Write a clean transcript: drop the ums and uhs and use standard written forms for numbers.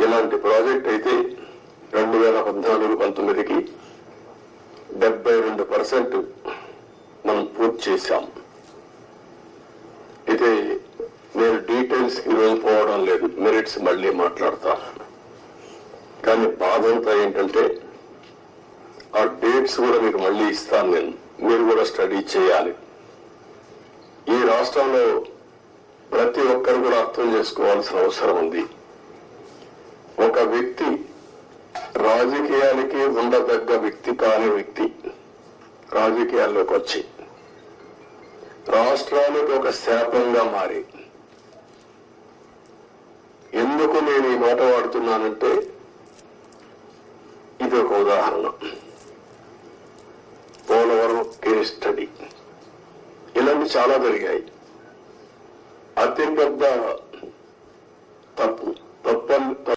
ఇలాంటి ప్రాజెక్ట్ అయితే 2014-19కి 72% మనం పూర్తి చేశాం. అయితే నేను డీటెయిల్స్ ఈరోజు పోవడం లేదు, మెరిట్స్ మళ్ళీ మాట్లాడతాను. కానీ బాధ అంతా ఏంటంటే ఆ డేట్స్ కూడా మీకు మళ్ళీ ఇస్తాను నేను, మీరు కూడా స్టడీ చేయాలి. ఈ రాష్ట్రంలో ప్రతి ఒక్కరు కూడా అర్థం చేసుకోవాల్సిన అవసరం ఉంది. ఒక వ్యక్తి రాజకీయాలకి ఉండదగ్గ వ్యక్తి కాని వ్యక్తి రాజకీయాల్లోకి వచ్చి రాష్ట్రానికి ఒక శాపంగా మారి, ఎందుకు నేను ఈ మాట వాడుతున్నానంటే ఇది ఒక ఉదాహరణ. పోలవరం కేస్ స్టడీ ఇలాంటి చాలా జరిగాయి. అతిపెద్ద తప్పు